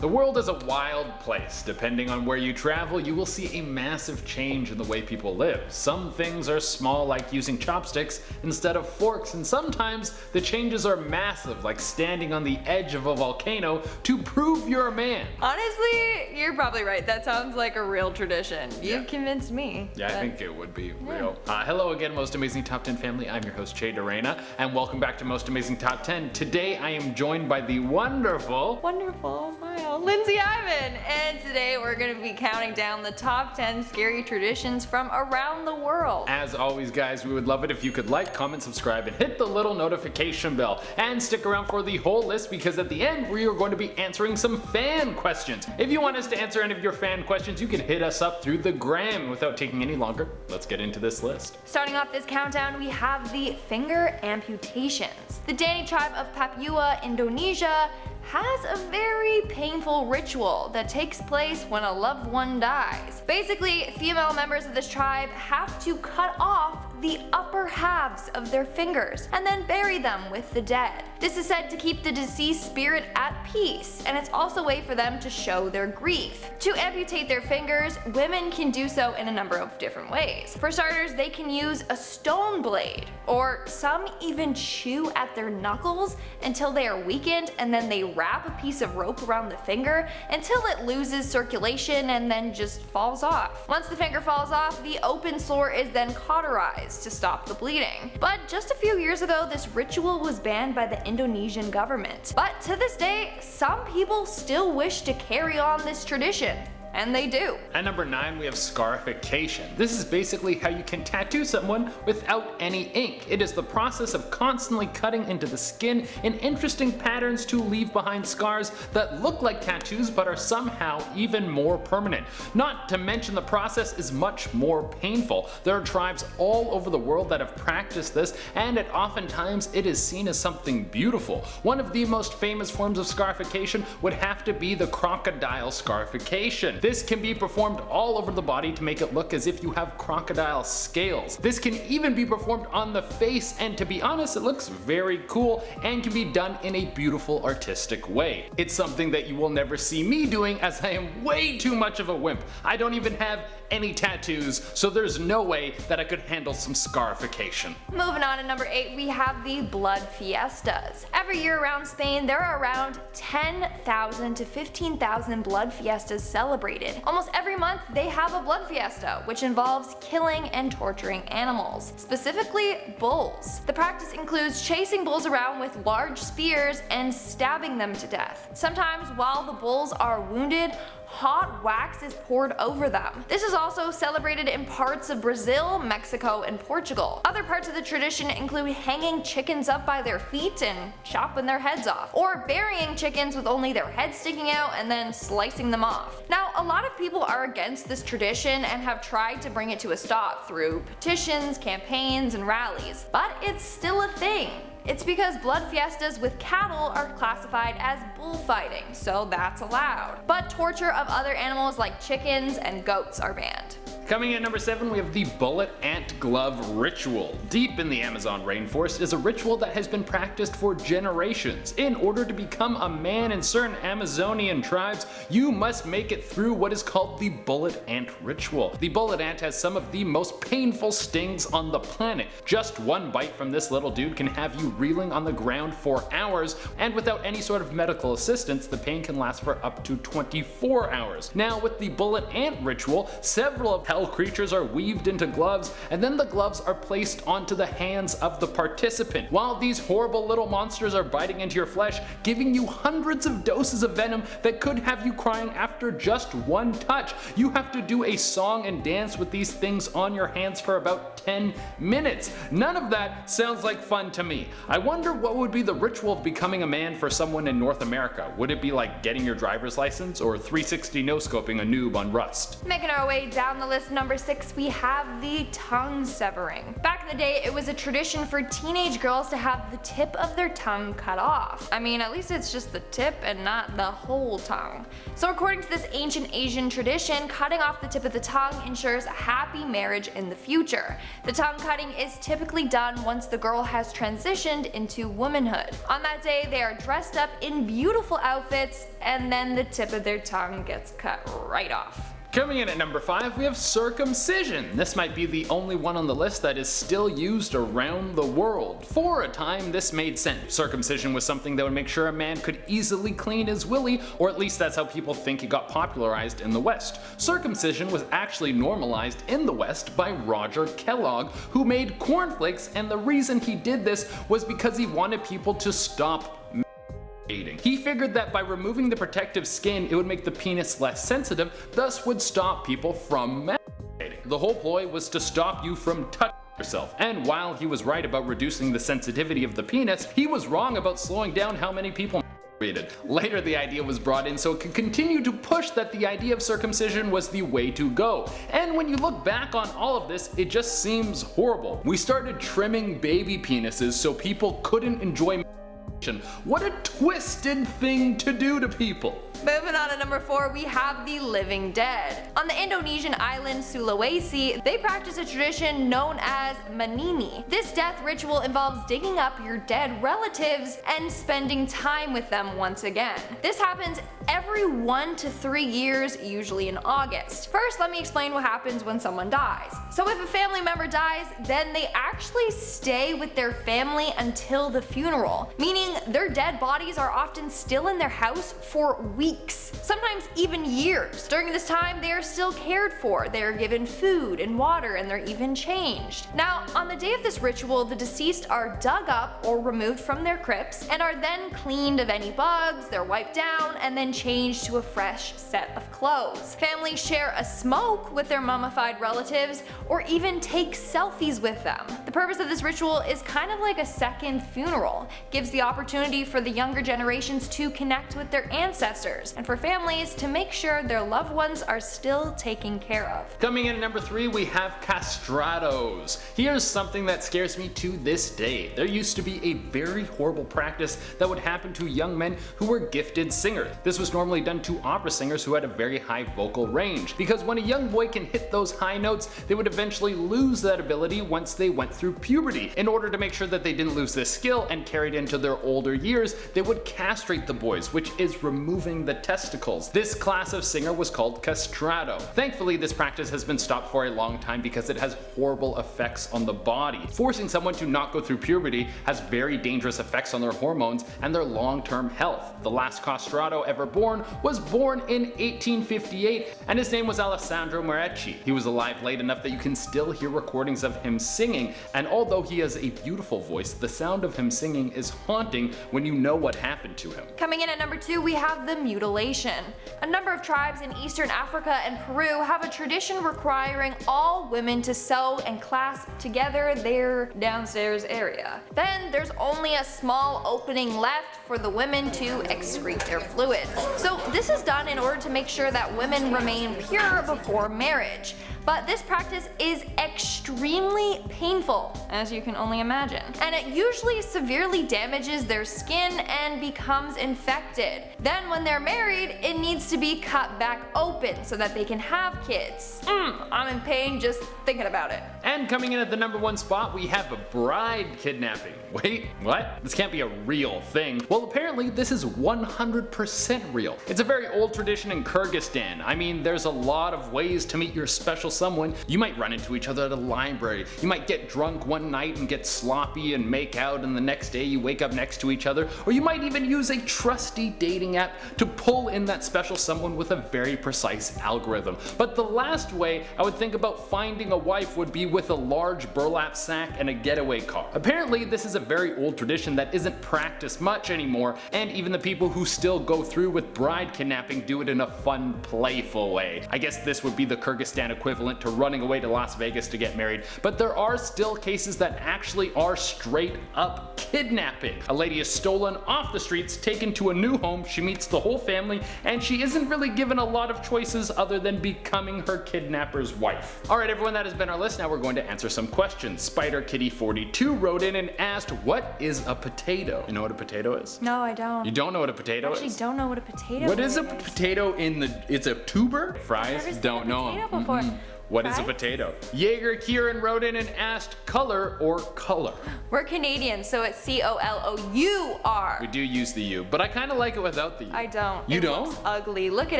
The world is a wild place. Depending on where you travel, you will see a massive change in the way people live. Some things are small, like using chopsticks instead of forks, and sometimes the changes are massive, like standing on the edge of a volcano to prove you're a man. Honestly, you're probably right. That sounds like a real tradition. You've convinced me. Yeah, I think it would be real. Hello again, Most Amazing Top 10 family. I'm your host, Che Dorena, and welcome back to Most Amazing Top 10. Today I am joined by the wonderful, wow, Lindsay Ivan, and today we're going to be counting down the top 10 scary traditions from around the world. As always, guys, we would love it if you could like, comment, subscribe, and hit the little notification bell. And stick around for the whole list, because at the end we are going to be answering some fan questions. If you want us to answer any of your fan questions, you can hit us up through the gram. Without taking any longer, let's get into this list. Starting off this countdown, we have the finger amputations. The Dani tribe of Papua, Indonesia, has a very painful ritual that takes place when a loved one dies. Basically, female members of this tribe have to cut off the upper halves of their fingers and then bury them with the dead. This is said to keep the deceased spirit at peace, and it's also a way for them to show their grief. To amputate their fingers, women can do so in a number of different ways. For starters, they can use a stone blade, or some even chew at their knuckles until they are weakened, and then they wrap a piece of rope around the finger until it loses circulation and then just falls off. Once the finger falls off, the open sore is then cauterized to stop the bleeding. But just a few years ago, this ritual was banned by the Indonesian government. But to this day, some people still wish to carry on this tradition. And they do. At number 9, we have scarification. This is basically how you can tattoo someone without any ink. It is the process of constantly cutting into the skin in interesting patterns to leave behind scars that look like tattoos but are somehow even more permanent. Not to mention the process is much more painful. There are tribes all over the world that have practiced this, and oftentimes it is seen as something beautiful. One of the most famous forms of scarification would have to be the crocodile scarification. This can be performed all over the body to make it look as if you have crocodile scales. This can even be performed on the face, and to be honest, it looks very cool and can be done in a beautiful artistic way. It's something that you will never see me doing, as I am way too much of a wimp. I don't even have any tattoos, so there's no way that I could handle some scarification. Moving on to number 8, we have the blood fiestas. Every year around Spain, there are around 10,000 to 15,000 blood fiestas celebrated. Almost every month they have a blood fiesta, which involves killing and torturing animals, specifically bulls. The practice includes chasing bulls around with large spears and stabbing them to death. Sometimes while the bulls are wounded, hot wax is poured over them. This is also celebrated in parts of Brazil, Mexico, and Portugal. Other parts of the tradition include hanging chickens up by their feet and chopping their heads off, or burying chickens with only their heads sticking out and then slicing them off. Now, a lot of people are against this tradition and have tried to bring it to a stop through petitions, campaigns, and rallies, but it's still a thing. It's because blood fiestas with cattle are classified as bullfighting, so that's allowed. But torture of other animals like chickens and goats are banned. Coming in at number 7, we have the bullet ant glove ritual. Deep in the Amazon rainforest is a ritual that has been practiced for generations. In order to become a man in certain Amazonian tribes, you must make it through what is called the bullet ant ritual. The bullet ant has some of the most painful stings on the planet. Just one bite from this little dude can have you reeling on the ground for hours, and without any sort of medical assistance, the pain can last for up to 24 hours. Now, with the bullet ant ritual, several of hell creatures are weaved into gloves, and then the gloves are placed onto the hands of the participant. While these horrible little monsters are biting into your flesh, giving you hundreds of doses of venom that could have you crying after just one touch. You have to do a song and dance with these things on your hands for about 10 minutes. None of that sounds like fun to me. I wonder what would be the ritual of becoming a man for someone in North America. Would it be like getting your driver's license, or 360 no-scoping a noob on Rust? Making our way down the list number 6, we have the tongue severing. Back in the day, it was a tradition for teenage girls to have the tip of their tongue cut off. I mean, at least it's just the tip and not the whole tongue. So according to this ancient Asian tradition, cutting off the tip of the tongue ensures a happy marriage in the future. The tongue cutting is typically done once the girl has transitioned into womanhood. On that day, they are dressed up in beautiful outfits, and then the tip of their tongue gets cut right off. Coming in at number 5, we have circumcision. This might be the only one on the list that is still used around the world. For a time, this made sense. Circumcision was something that would make sure a man could easily clean his willy, or at least that's how people think it got popularized in the West. Circumcision was actually normalized in the West by Roger Kellogg, who made cornflakes, and the reason he did this was because he wanted people to stop masturbating. He figured that by removing the protective skin, it would make the penis less sensitive, thus would stop people from masturbating. The whole ploy was to stop you from touching yourself, and while he was right about reducing the sensitivity of the penis, he was wrong about slowing down how many people masturbated. Later the idea was brought in so it could continue to push that the idea of circumcision was the way to go. And when you look back on all of this, it just seems horrible. We started trimming baby penises so people couldn't enjoy masturbation. What a twisted thing to do to people. Moving on to number 4, we have the living dead. On the Indonesian island Sulawesi, they practice a tradition known as manini. This death ritual involves digging up your dead relatives and spending time with them once again. This happens every 1 to 3 years, usually in August. First, let me explain what happens when someone dies. So if a family member dies, then they actually stay with their family until the funeral, meaning their dead bodies are often still in their house for weeks, sometimes even years. During this time, they are still cared for, they are given food and water, and they're even changed. Now, on the day of this ritual, the deceased are dug up or removed from their crypts and are then cleaned of any bugs, they're wiped down, and then changed to a fresh set of clothes. Families share a smoke with their mummified relatives or even take selfies with them. The purpose of this ritual is kind of like a second funeral, gives the opportunity for the younger generations to connect with their ancestors, and for families to make sure their loved ones are still taken care of. Coming in at number 3, we have castratos. Here's something that scares me to this day. There used to be a very horrible practice that would happen to young men who were gifted singers. This was normally done to opera singers who had a very high vocal range, because when a young boy can hit those high notes, they would eventually lose that ability once they went through puberty. In order to make sure that they didn't lose this skill and carried into their older years, they would castrate the boys, which is removing the testicles. This class of singer was called castrato. Thankfully, this practice has been stopped for a long time because it has horrible effects on the body. Forcing someone to not go through puberty has very dangerous effects on their hormones and their long-term health. The last castrato ever born was born in 1858, and his name was Alessandro Moretti. He was alive late enough that you can still hear recordings of him singing, and although he has a beautiful voice, the sound of him singing is haunting when you know what happened to him. Coming in at number 2, we have the mutilation. A number of tribes in Eastern Africa and Peru have a tradition requiring all women to sew and clasp together their downstairs area. Then there's only a small opening left for the women to excrete their fluids. So this is done in order to make sure that women remain pure before marriage. But this practice is extremely painful, as you can only imagine, and it usually severely damages their skin and becomes infected. Then when they're married, it needs to be cut back open so that they can have kids. I'm in pain just thinking about it. And coming in at the number 1 spot, we have a bride kidnapping. Wait, what? This can't be a real thing. Well, apparently this is 100% real. It's a very old tradition in Kyrgyzstan. I mean, there's a lot of ways to meet your special someone. You might run into each other at a library. You might get drunk one night and get sloppy and make out, and the next day you wake up next to each other. Or you might even use a trusty dating app to pull in that special someone with a very precise algorithm. But the last way I would think about finding a wife would be with a large burlap sack and a getaway car. Apparently this is a very old tradition that isn't practiced much anymore, and even the people who still go through with bride kidnapping do it in a fun, playful way. I guess this would be the Kyrgyzstan equivalent equivalent to running away to Las Vegas to get married, but there are still cases that actually are straight up kidnapping. A lady is stolen off the streets, taken to a new home, she meets the whole family, and she isn't really given a lot of choices other than becoming her kidnapper's wife. Alright everyone, that has been our list. Now we're going to answer some questions. Spider Kitty 42 wrote in and asked, what is a potato? You know what a potato is? No, I don't. You don't know what a potato I actually is? don't know what a potato is. What is a potato it's a tuber? Fries? Never seen Don't a know potato 'em. before. What is a Fries? potato? Jaeger Kieran wrote in and asked, color or color? We're Canadian, so it's C-O-L-O-U-R. We do use the U, but I kind of like it without the U. I don't. You It don't? looks ugly. Look at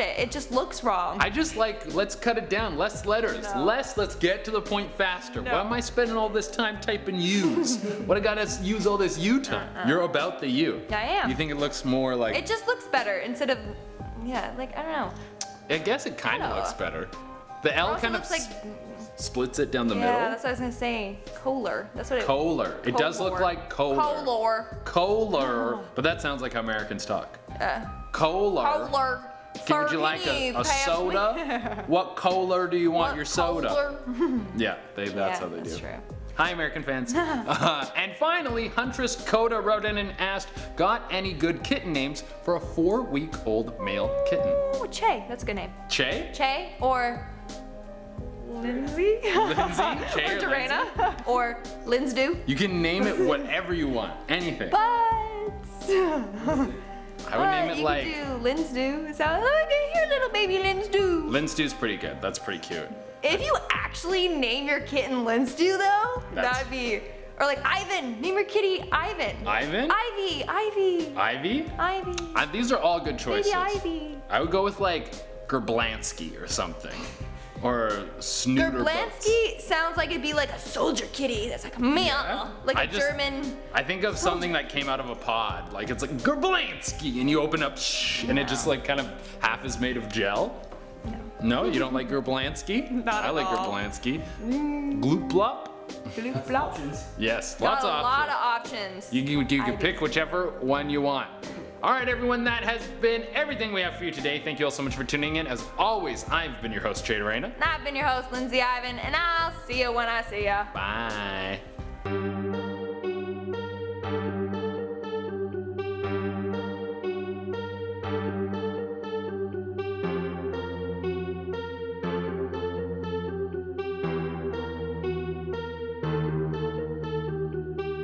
it. It just looks wrong. I just like, let's cut it down, less letters, No. let's get to the point faster. No. Why am I spending all this time typing U's? What I gotta use all this U time? You're about the U. I am. You think it looks more like, It just looks better instead of, yeah, like, I don't know. I guess it kind of Kinda. looks better. The L Also kind of looks like, splits it down the yeah, middle. that's what I was gonna say. Kohler. That's what it. Kohler. It does look like Kohler. Kohler. Kohler. But that sounds like how Americans talk. Kohler. Kohler. Would you like a soda? What Kohler do you want your soda? Yeah, that's how they do. That's true. Hi, American fans. And finally, Huntress Coda wrote in and asked, got any good kitten names for a 4-week-old male kitten? Ooh, Che. That's a good name. Che? Che or Lindsay? Lindsay? Che or or Dorena? Or Linsdu? You can name it whatever you want. Anything. But I would name it you like... could do Linsdu. So, okay, here, little baby Linsdu. Linsdu's pretty good. That's pretty cute. If you actually name your kitten Linsdu, though, That's- that'd be. Or like Ivan. Name your kitty Ivan. Ivan? Ivy. Ivy. Ivy? Ivy. These are all good choices. Baby Ivy. I would go with like Gerblansky or something. Or Snooter. Gerblansky sounds like it'd be like a soldier kitty that's like meow. Yeah. Like I a just- German. I think of something that came out of a pod. Like it's like Gerblansky and you open up and it just like kind of half is made of gel. No, you don't like Gerblansky? Not I at like all. Gerblansky. Gloop blop? Bloop blop. Yes, Got lots a of lot of options. options. You can Ivy. pick whichever one you want. All right, everyone, that has been everything we have for you today. Thank you all so much for tuning in. As always, I've been your host, Jay Dorena. And I've been your host, Lindsay Ivan, and I'll see you when I see ya. Bye.